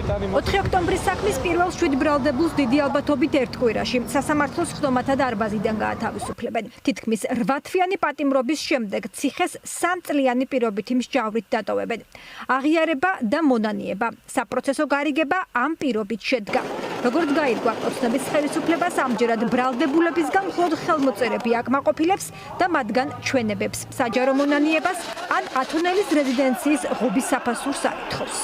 4 ოქტომბრის საქმის პირველ 7 ბრალდებულს დიდი ალბათობით ერთ კვირაში სასამართლოს ხდომათა დარბაზიდან გაათავისუფლებენ. თითქმის 8 თვიანი პატიმრობის შემდეგ ციხეს 3 წლიანი პირობითი მსჯავრით დატოვებენ. აღიარება და მონანიება, საპროცესო გარიგება ამ პირობით შედგა. როგორც გაირკვა, ოცნების ხელისუფლებას ამჯერად ბრალდებულებისგან მხოლოდ ხელმოწერები აკმაყოფილებს და მათგან ჩვენებებს, საჯარო მონანიებას ან ათონელის რეზიდენციის ღობის საფასურს აითხოვს.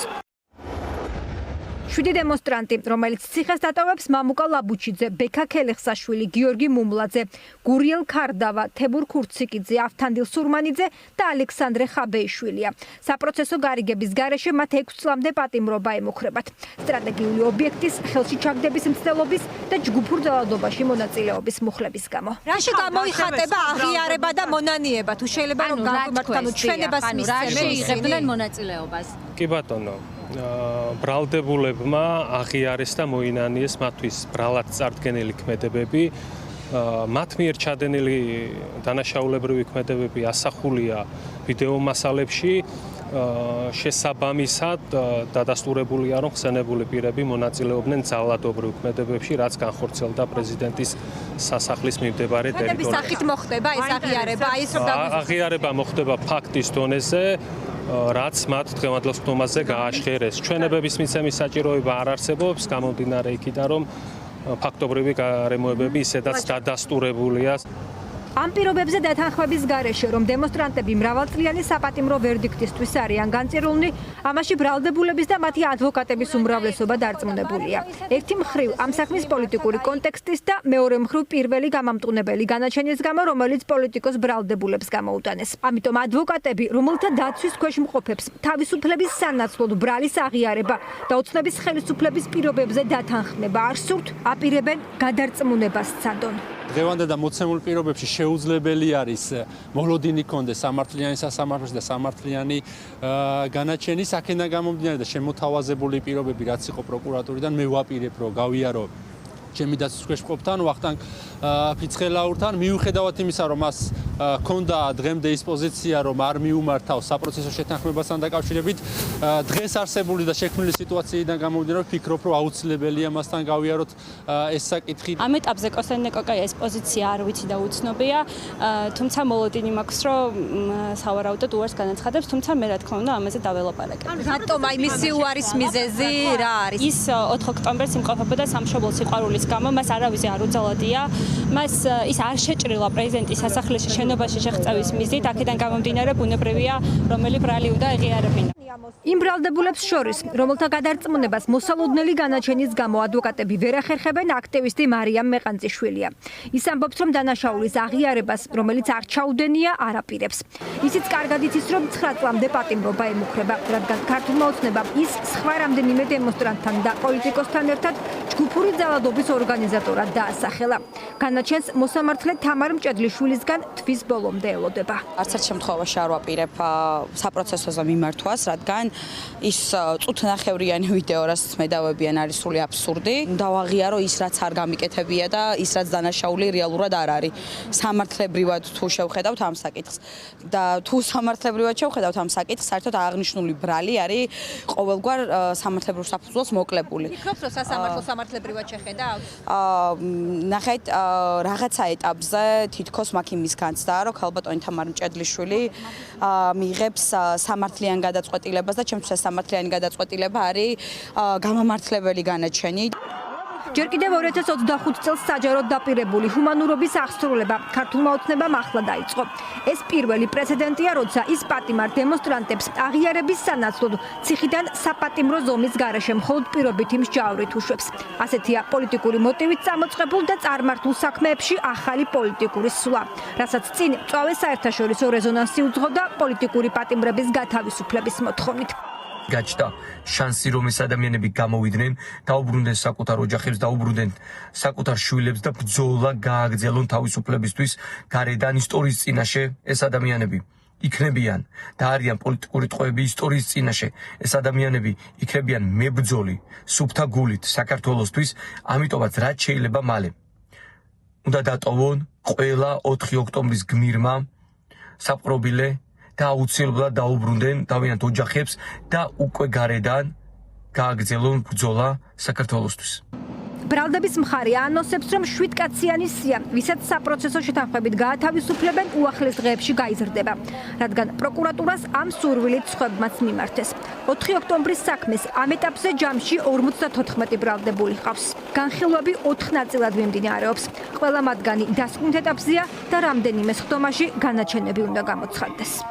7 დემონსტრანტი, რომელიც ციხეს დატოვებს მამუკა ლაბუჩიძე, ბექა ქელეხსაშვილი, გიორგი მუმლაძე, გურიელ ქარდავა, თებურ ქურციკიძე, ავთანდილ სურმანიძე და ალექსანდრე ხაბეიშვილია. საპროცესო გარიგების გარეშე მათ 6 წლამდე პატიმრობა ემუქრებათ. სტრატეგიული ობიექტის ხელში ჩაგდების მცდელობის და ჯგუფურ ძალადობაში მონაწილეობის მუხლების გამო. რაში გამოიხატება აღიარება და მონანიება? თუ შეიძლება რომ გაგვიმართოთ ჩვენებას მისცემენ იღებდნენ მონაწილეობას. კი ბატონო. ბრალდებულებმა აღიარეს და მოინანიეს მათთვის ბრალად წარდგენილი ქმედებები. მათ მიერ ჩადენილი დანაშაულებრივი ქმედებები ასახულია ვიდეო მასალებში. შესაბამისად დადასტურებულია, რომ ხსენებული პირები მონაწილეობდნენ ძალადობრივ ქმედებებში, რაც განხორციელდა პრეზიდენტის სასახლის მიმდებარე ტერიტორიაზე. ხდების სახით მოხდება ეს აღიარება, აღიარება მოხდება ფაქტის დონეზე, რაც მათ დღევანდელ ხდომაზე გააშხერეს. ჩვენებების მიცემის საჭიროება არ არსებობს, გამომდინარე იქიდან, რომ ფაქტობრივი გარემოებები ისედაც დადასტურებულია. ამ პირობებზე დათანხმების გარეშე, რომ დემონსტრანტები მრავალწლიანი საპატიმრო ვერდიქტისთვის არიან განწირულნი, ამაში ბრალდებულების და მათი ადვოკატების უმრავლესობა დარწმუნებულია. ერთი მხრივ ამ საქმის პოლიტიკური კონტექსტის და მეორე მხრივ პირველი გამამტყუნებელი განაჩენის გამო, რომელიც პოლიტიკოს ბრალდებულებს გამოუტანეს. ამიტომ ადვოკატები, რომელთა დაცვის ქვეშ მყოფებს თავისუფლების სანაცვლოდ ბრალის აღიარება და ოცნების ხელისუფლების პირობებზე დათანხმება არ სურთ, აპირებენ გადარწმუნებას სცადონ. დღევანდელ და მოცემულ პირობებში შეუძლებელი არის მოლოდინი კონდეს სამართლიანი სასამართლოში და სამართლიანი განაჩენის აქედან გამომდინარე და შემოთავაზებული პირობები რაც იყო პროკურატურიდან მე ვაპირებ რომ გავიარო ჩემი დაცვის ქვეშ მყოფთან ვახტანგ ფიცხელაურთან მიუხედავად იმისა რომ მას ქონდა დღემდე ის პოზიცია რომ არ მიუმართავს საპროცესო შეთანხმებასთან დაკავშირებით დღეს არსებული და შექმნილი სიტუაციიდან გამომდინარე ვფიქრობ რომ აუცილებელია მასთან გავიაროთ ეს საკითხი. ამ ეტაპზე კოსტენეკოკა ეს პოზიცია არ ვიცი და უცნობია, თუმცა მოლოდინი მაქვს რომ სავარაუდოდ უარს განაცხადებს, თუმცა მე რა თქმა უნდა ამაზე დაველაპარაკებ. რატომ აი მისი უარის მიზეზი რა არის? ის 4 ოქტომბერს იმყოფებოდა სამშობლოს სიყვარულის გამო, მას არავის არ უძალადია. მას ის არ შეჭრილა პრეზიდენტის სასახლეში შენობაში შეღწევის მიზნით, აქედან გამომდინარე ბუნებრივია, რომელი ბრალი უნდა ეღიარებინა. იმ ბრალდებულებს შორის, რომელთა გადარწმუნებას მოსალოდნელი განაჩენის გამო ადვოკატები ვერ ახერხებენ, აქტივისტი მარიამ მეყანწიშვილია. ის ამბობს, რომ დანაშაულის აღიარებას, რომელიც არ ჩაუდენია, არ აპირებს. ისიც კარგად იცის, რომ 9 წლამდე პატიმრობა ემუქრება, რადგან ქართულმა ოცნებამ ის სხვა რამდენიმე დემონსტრანტთან და პოლიტიკოსთან ერთად ჯგუფური ძალადობის ორგანიზატორად დაასახელა. განაჩენს მოსამართლე თამარ მჭედლიშვილისგან თვის ბოლომდე ელოდება. არც ერთ შემთხვევაში არ ვაპირებ საპროცესოზე მიმართვას, რადგან ის წუთნახევრიანი ვიდეო, რაც მე დავებიან, არის სრული აბსურდი. დავაღიარო ის, რაც არ გამიკეთებია და ის, რაც დანაშაული რეალურად არ არის. სამართლებრივად თუ შევხედავთ ამ საკითხს და თუ სამართლებრივად შევხედავთ ამ საკითხს, საერთოდ აღნიშნული ბრალი არის ყოველგვარ სამართლებრივ საფუძველს მოკლებული. ფიქრობთ, რომ სასამართლო სამართლებრივად შეხედავს? ნახეთ, რაღაცა ეტაპზე თითქოს მაქვს იმის განცდა, რომ ქალბატონი თამარ მჭედლიშვილი მიიღებს სამართლიან გადაწყვეტილებას და ჩემთვის ეს სამართლიანი გადაწყვეტილება არის გამამართლებელი განაჩენი. ჯერ კიდევ 2025 წელს საჯაროდ დაპირებული ჰუმანურობის აღსრულება ქართულმა ოცნებამ ახლა დაიწყო. ეს პირველი პრეცედენტია, როცა ის პატიმარ დემონსტრანტებს აღიარების სანაცვლოდ ციხიდან საპატიმრო ზომის გარეშე მხოლოდ პირობითი მსჯავრით უშვებს. ასეთია პოლიტიკური მოტივით წამოწყებულ და წარმართულ საქმეებში ახალი პოლიტიკური სვლა, რასაც წინ მწვავე საერთაშორისო რეზონანსი უძღოდა პოლიტიკური პატიმრების გათავისუფლების მოთხოვნით. გაჩნდა შანსი, რომ ეს ადამიანები გამოვიდნენ, დაუბრუნდნენ საკუთარ ოჯახებს, დაუბრუნდნენ საკუთარ შვილებს და ბრძოლა გააგრძელონ თავისუფლებისთვის გარედან ისტორიის წინაშე ეს ადამიანები იქნებიან და არიან პოლიტიკური ტყვეები ისტორიის წინაშე. ეს ადამიანები იქნებიან მებრძოლი სუფთა გულით საქართველოსთვის, ამიტომაც რაც შეიძლება მალე უნდა დატოვონ ყველა 4 ოქტომბრის გმირმა საპყრობილე და აუცილებლად დაუბრუნდნენ დავიანთ ოჯახებს და უკვე გარედან გააგრძელონ ბრძოლა საქართველოსთვის. ბრალდების მხარე ანონსებს, რომ 7 კაციანი სია, ვისაც საპროცესო შეთანხმებით გაათავისუფლებენ, უახლეს დღეებში გაიზრდება, რადგან პროკურატურას ამ სურვილით სხვებმაც მიმართეს. 4 ოქტომბრის საქმეს ამ ეტაპზე ჯამში 54 ბრალდებული ჰყავს. განხილვები 4 ნაწილად მიმდინარეობს. ყველა მათგანი დასკვნით ეტაპზეა და რამდენიმე სხდომაში განაჩენები უნდა გამოცხადდეს.